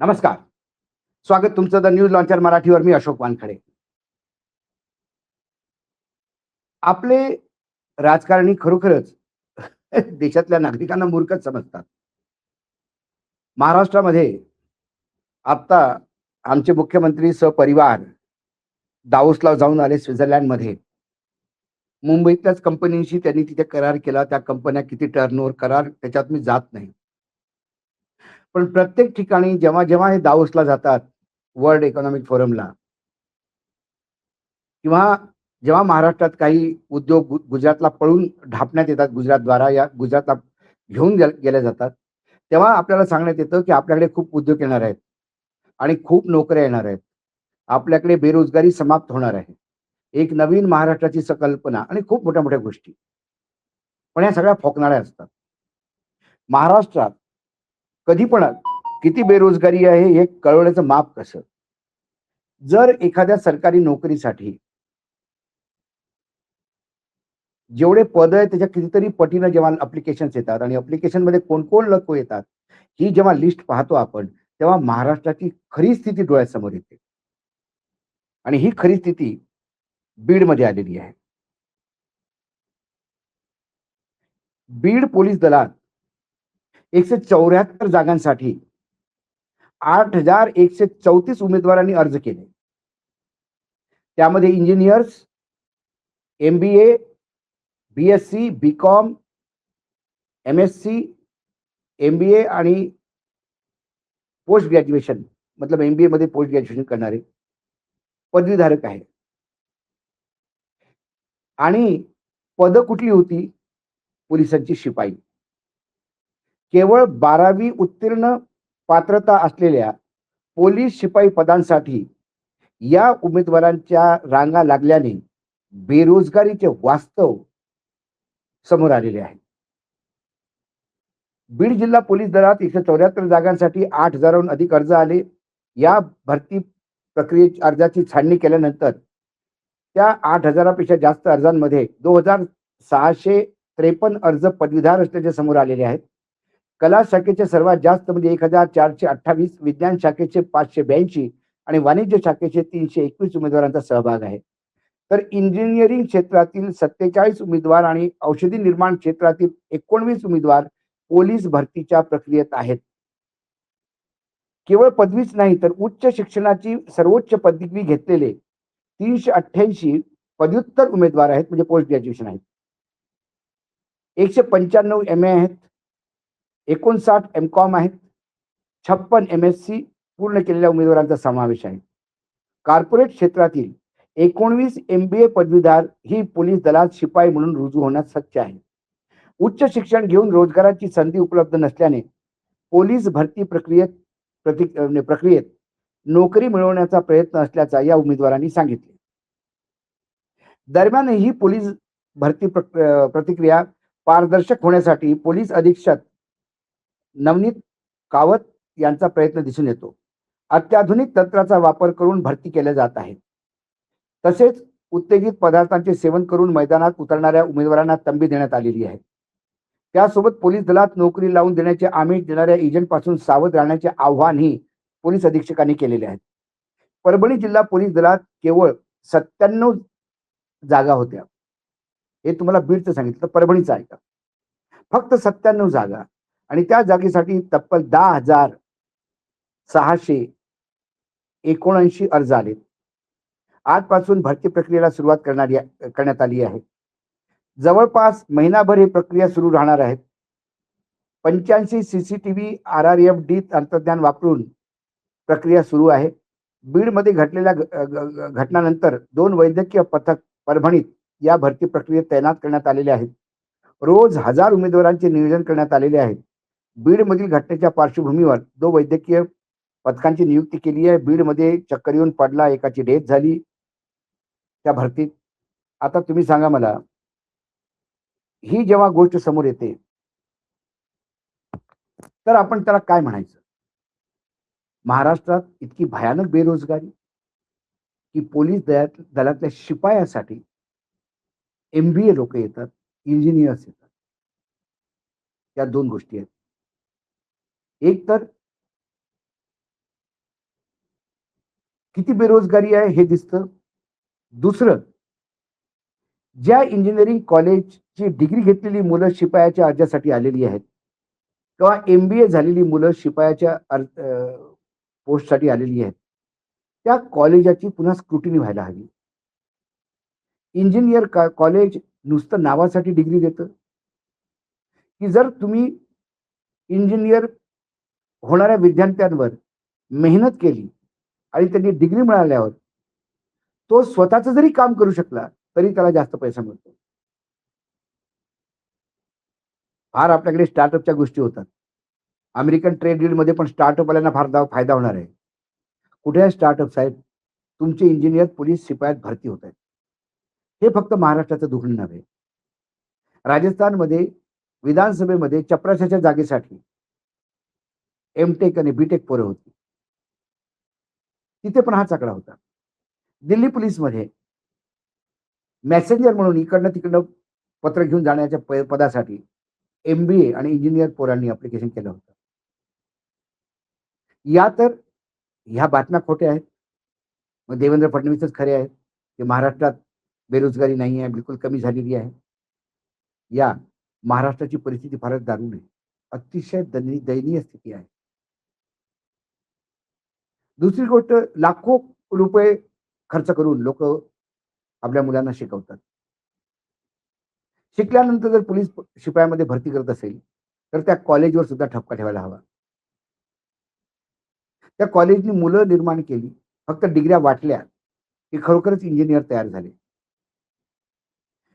नमस्कार. स्वागत तुमचं द न्यूज लॉन्चर मराठीवर. मी अशोक वानखडे. आपले राजकारणी खरोखरच देशातल्या नागरिकांना मूर्खच समजतात. महाराष्ट्रामध्ये आता आमचे मुख्यमंत्री सपरिवार दावोसला जाऊन आले स्वित्झर्लंडमध्ये. मुंबईतल्याच कंपनीशी त्यांनी तिथे करार केला. त्या कंपन्या किती टर्नओव्हर करार त्याच्यात मी जात नाही. पण प्रत्येक ठिकाणी जेव्हा हे दावोसला जातात, वर्ल्ड इकॉनॉमिक फोरमला किंवा जेव्हा महाराष्ट्रात काही उद्योग गुजरातला पळून ढापण्यात येतात, गुजरातद्वारा या गुजरातला घेऊन गेल्या जातात, तेव्हा आपल्याला सांगण्यात येतं की आपल्याकडे खूप उद्योग येणार आहेत आणि खूप नोकऱ्या येणार आहेत. आपल्याकडे बेरोजगारी समाप्त होणार आहे. एक नवीन महाराष्ट्राची संकल्पना आणि खूप मोठ्या-मोठ्या गोष्टी. पण या सगळ्या फोकणाऱ्या असतात. महाराष्ट्रात कधी पण किती बेरोजगारी आहे हे कळवण्याचं माप कसं? जर एखाद्या सरकारी नोकरीसाठी जेवढे पद आहेत त्याच्या कितीतरी पटीनं जेव्हा ॲप्लिकेशन्स येतात आणि ॲप्लिकेशनमध्ये कोण-कोण लोकं येतात, ही जेव्हा लिस्ट पाहतो आपण, तेव्हा महाराष्ट्राची खरी स्थिती डोळ्यासमोर येते. आणि ही खरी स्थिती बीडमध्ये आलेली आहे. बीड पोलीस दलात 174 जागांसाठी 8,134 उमेदवारांनी अर्ज केले. त्यामध्ये engineers, MBA, BSc, BCom, MSc, MBA आणि पोस्ट ग्रॅज्युएशन मतलब MBA मध्ये पोस्ट ग्रॅज्युएशन करणारे पदवीधारक आहेत. आणि पदं कुठली होती? पोलिसांची शिपाई. केवळ 12वी उत्तीर्ण पात्रता असलेल्या पोलीस शिपाई पदांसाठी या उमेदवारांच्या रांगा लागल्याने बेरोजगारीचे वास्तव समोर आलेले आहे. बीड जिल्हा पोलीस दलात 174 जागांसाठी 8,000हून अधिक अर्ज आले. या भरती प्रक्रियेची अर्जाची छाननी केल्यानंतर त्या 8,000 पेक्षा जास्त अर्जांमध्ये 2,653 अर्ज पदवीधर असल्याचे समोर आलेले आहेत. कला शाखेचे सर्वात जास्त म्हणजे 1,428, विज्ञान शाखेचे 582 आणि वाणिज्य शाखेचे 321 उमेदवारांचा सहभाग आहे. तर इंजिनिअरिंग क्षेत्रातील 47 उमेदवार आणि औषधी निर्माण क्षेत्रातील 19 उमेदवार पोलीस भरतीच्या प्रक्रियेत आहेत. केवळ पदवीच नाही तर उच्च शिक्षणाची सर्वोच्च पदवी घेतलेले 388 पदव्युत्तर उमेदवार आहेत, म्हणजे पोस्ट ग्रॅज्युएशन आहेत. 195 MA आहेत, 59 MCOM आहेत, 56 MSc पूर्ण केलेल्या उमेदवारांचा समावेश आहे. कॉर्पोरेट क्षेत्रातील 19 MBA पदवीधर ही पोलीस दलात शिपाई म्हणून रुजू होण्यास सज्ज आहे. उच्च शिक्षण घेऊन रोजगाराची संधी उपलब्ध नसल्याने पोलीस भरती प्रक्रियेत नोकरी मिळवण्याचा प्रयत्न असल्याचा या उमेदवारांनी सांगितले. दरम्यान ही पोलीस भरती प्रतिक्रिया पारदर्शक होण्यासाठी पोलीस अधीक्षक नवनीत कावत यांचा प्रयत्न दिसून येतो. अत्याधुनिक तंत्राचा वापर करून भरती केल्या जात आहे. तसेच उत्तेजित पदार्थांचे सेवन करून मैदानात उतरणाऱ्या उमेदवारांना तंबी देण्यात आलेली आहे. त्यासोबत पोलीस दलात नोकरी लावून देण्याचे आमिष देणाऱ्या एजंटपासून सावध राहण्याचे आव्हानही पोलीस अधीक्षकांनी केलेले आहे. परभणी जिल्हा पोलीस दलात केवळ 97 जागा होत्या. हे तुम्हाला बीडचं सांगितलं, परभणीचं ऐका. फक्त 97 जागा आणि त्या जागेसाठी तब्बल 10,679 अर्ज आले. आजपासून भरती प्रक्रियेला सुरुवात करण्यात आली आहे. जवळपास महिनाभर ही प्रक्रिया सुरू राहणार आहे. 85 CCTV RRFD तंत्रज्ञान वापरून प्रक्रिया सुरू आहे. बीडमध्ये घडलेल्या घटनानंतर 2 वैद्यकीय पथक परभणीत या भरती प्रक्रियेत तैनात करण्यात आलेले आहेत. रोज 1000 उमेदवारांचे नियोजन करण्यात आलेले आहे. बीडमधील घटनेच्या पार्श्वभूमीवर 2 वैद्यकीय पथकांची नियुक्ती केली आहे. बीडमध्ये चक्कर येऊन पडला, एकाची डेथ झाली त्या भरतीत. आता तुम्ही सांगा मला, ही जेव्हा गोष्ट समोर येते तर आपण त्याला काय म्हणायचं? महाराष्ट्रात इतकी भयानक बेरोजगारी की पोलीस दलातल्या शिपायासाठी MBA लोक येतात, इंजिनियर्स येतात. या 2 गोष्टी आहेत. एक तर किती बेरोजगारी आहे हे दिसतं. दुसरं, ज्या इंजिनिअरिंग कॉलेजची डिग्री घेतलेली मुलं शिपायाच्या अर्जासाठी आलेली आहेत किंवा MBA झालेली मुलं शिपायाच्या पोस्टसाठी आलेली आहेत, त्या कॉलेजाची पुन्हा स्क्रुटिनी व्हायला हवी. इंजिनिअर कॉलेज नुसतं नावासाठी डिग्री देतं, की जर तुम्ही इंजिनिअर होणाऱ्या विद्यार्थ्यांवर मेहनत केली आणि त्यांनी डिग्री मिळाल्यावर तो स्वतःचं जरी काम करू शकला, तरी त्याला जास्त पैसा मिळतो. फार आपल्याकडे स्टार्टअपच्या गोष्टी होतात. अमेरिकन ट्रेड डीलमध्ये पण स्टार्टअपवाल्यांना फार फायदा होणार आहे. कुठे आहे स्टार्टअप साहेब? तुमचे इंजिनिअर पोलीस शिपायात भरती होत आहेत. हे फक्त महाराष्ट्राचं दुखणं नव्हे. राजस्थानमध्ये विधानसभेमध्ये चपराशाच्या जागेसाठी एम-टेक आणि बी-टेक पोरं होती. तिथे पण हाच आकडा होता. दिल्ली पोलिसमध्ये मेसेंजर म्हणून इकडनं-तिकडनं पत्र घेऊन जाण्याच्या पदासाठी MBA आणि इंजिनिअर पोरांनी ॲप्लिकेशन केलं होतं. या तर ह्या बातम्या खोट्या आहेत. मग देवेंद्र फडणवीसच खरे आहेत, की महाराष्ट्रात बेरोजगारी नाही आहे, बिलकुल कमी झालेली आहे. या महाराष्ट्राची परिस्थिती फारच दारुण आहे. अतिशय दयनीय स्थिती आहे. दुसरी गोष्ट, लाखो रुपये खर्च करून लोक आपल्या मुलांना शिकवतात. शिकल्यानंतर जर पोलीस शिपायामध्ये भरती करत असेल, तर त्या कॉलेजवर सुद्धा ठपका ठेवायला हवा. त्या कॉलेजनी मुलं निर्माण केली, फक्त डिग्र्या वाटल्या, की खरोखरच इंजिनिअर तयार झाले.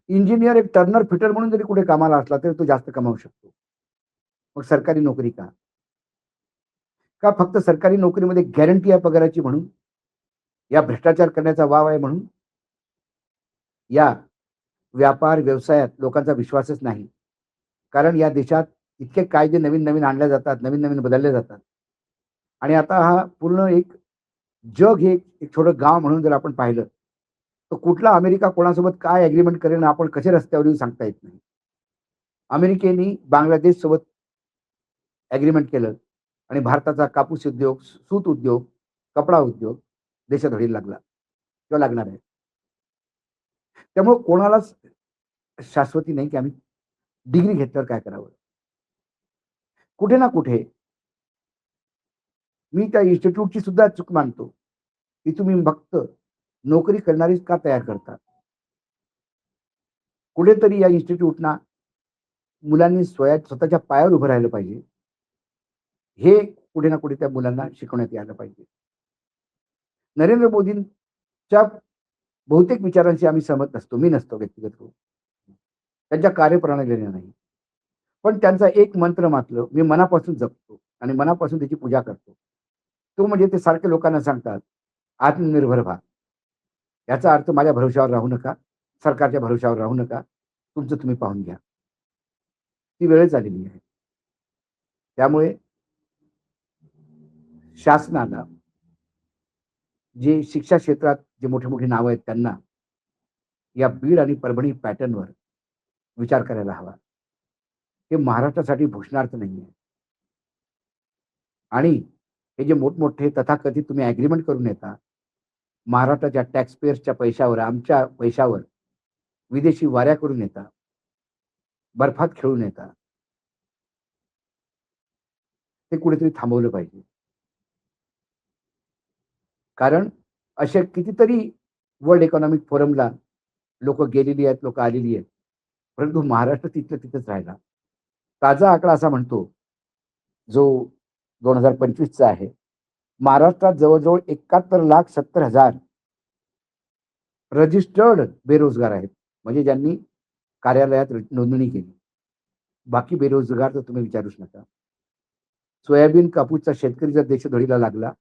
इंजिनिअर एक टर्नर फिटर म्हणून जरी कुठे कामाला असला तरी तो जास्त कमावू शकतो. मग सरकारी नोकरी का? का फक्त सरकारी नोकरीमध्ये गॅरंटी आहे पगाराची म्हणून? या भ्रष्टाचार करण्याचा वाव आहे म्हणून? या व्यापार व्यवसायात लोकांचा विश्वासच नाही. कारण या देशात इतके कायदे नवीन-नवीन आणले जातात, नवीन-नवीन बदलले जातात. आणि आता हा पूर्ण एक जग हे एक छोटं गाव म्हणून जर आपण पाहिलं, तर कुठला अमेरिका कोणासोबत काय एग्रीमेंट करेल आपण कसे रस्त्यावर येऊन सांगता येत नाही. अमेरिकेने बांगलादेश सोबत एग्रीमेंट केलं आणि भारताचा कापूस उद्योग, सूत उद्योग, कपडा उद्योग देशात लागला किंवा लागणार आहे. त्यामुळे कोणालाच शाश्वती नाही, की आम्ही डिग्री घेतल्यावर काय करावं. कुठे ना कुठे मी त्या इन्स्टिट्यूटची सुद्धा चूक मानतो, की तुम्ही फक्त नोकरी करणारीच का तयार करता? कुठेतरी या इन्स्टिट्यूटना मुलांनी स्वतःच्या पायावर उभं राहिलं पाहिजे. हे कुठे ना कुठे त्या मुलांना शिकवण्यात यायला पाहिजे. नरेंद्र मोदींच्या बहुतेक विचारांशी आम्ही सहमत नसतो. मी नसतो व्यक्तिगत करून. त्यांच्या कार्यप्रणालीने नाही. पण त्यांचा एक मंत्र मात्र मी मनापासून जपतो आणि मनापासून त्याची पूजा करतो. तो म्हणजे ते सारखे लोकांना सांगतात, आत्मनिर्भर व्हा. याचा अर्थ माझ्या भरोश्यावर राहू नका, सरकारच्या भरोश्यावर राहू नका. तुमचं तुम्ही पाहून घ्या. ती वेळच आलेली आहे. त्यामुळे शासनाला जे शिक्षा क्षेत्रात जे मोठे-मोठे नावं आहेत त्यांना या बीड आणि परभणी पॅटर्नवर विचार करायला हवा. हे महाराष्ट्रासाठी भूषणार्थ नाहीये. आणि हे जे मोठमोठे तथाकथित तुम्ही ॲग्रीमेंट करून येता, महाराष्ट्राच्या टॅक्स पेयर्सच्या पैशावर, आमच्या पैशावर विदेशी वाऱ्या करून येता, बर्फात खेळून येता. ते कुठेतरी थांबवलं पाहिजे. कारण अशा कितीतरी वर्ल्ड इकॉनॉमिक फोरमला लोकं गेलेली आहेत, लोकं आलेली आहेत. परंतु महाराष्ट्र तिथल्या तिथेच राहिला. ताजा आकडा असा म्हणतो, जो 2025 चा आहे. महाराष्ट्रात जवळ-जवळ 71,70,000 रजिस्टर्ड बेरोजगार आहेत. म्हणजे ज्यांनी कार्यालयात नोंदणी केली. बाकी बेरोजगार तर तुम्ही विचारूच नका. सोयाबीन, कापूसचा शेतकरी जर देशोधडीला लागला,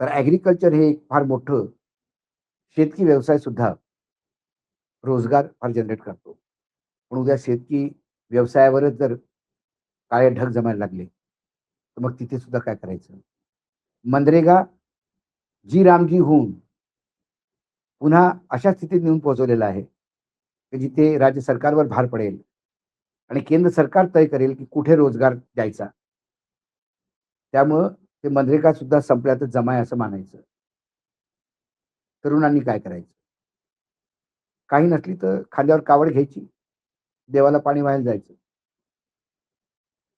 तर ॲग्रीकल्चर हे एक फार मोठं शेतकी व्यवसाय सुद्धा रोजगार फार जनरेट करतो. पण उद्या शेतकी व्यवसायावरच जर काळे ढग जमायला लागले, तर मग तिथे सुद्धा काय करायचं? मनरेगा जी रामजी होऊन पुन्हा अशा स्थितीत नेऊन पोहोचवलेलं आहे, की जिथे राज्य सरकारवर भार पडेल आणि केंद्र सरकार तय करेल, की कुठे रोजगार द्यायचा. त्यामुळं ते मनरेगा सुद्धा संपल्यातच जमाय असं मानायचं. तरुणांनी काय करायचं? काही नसली तर खांद्यावर कावड घ्यायची, देवाला पाणी वाहायला जायचं.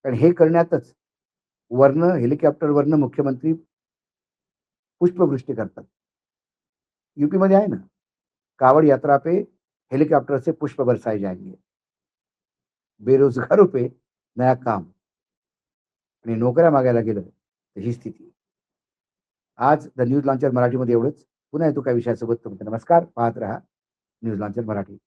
कारण हे करण्यातच वरनं हेलिकॉप्टरवरनं मुख्यमंत्री पुष्पवृष्टी करतात. यूपीमध्ये आहे ना, कावड यात्रा पे हेलिकॉप्टर से पुष्प बरसाए जाएंगे. बेरोजगारों पे नया काम आणि नोकऱ्या मागायला गेलं तर ही स्थिती. आज द न्यूज लॉन्चर मराठीमध्ये एवढंच. पुन्हा येतो काही विषयासोबत. तुमचा नमस्कार. पाहत रहा न्यूज लॉन्चर मराठी.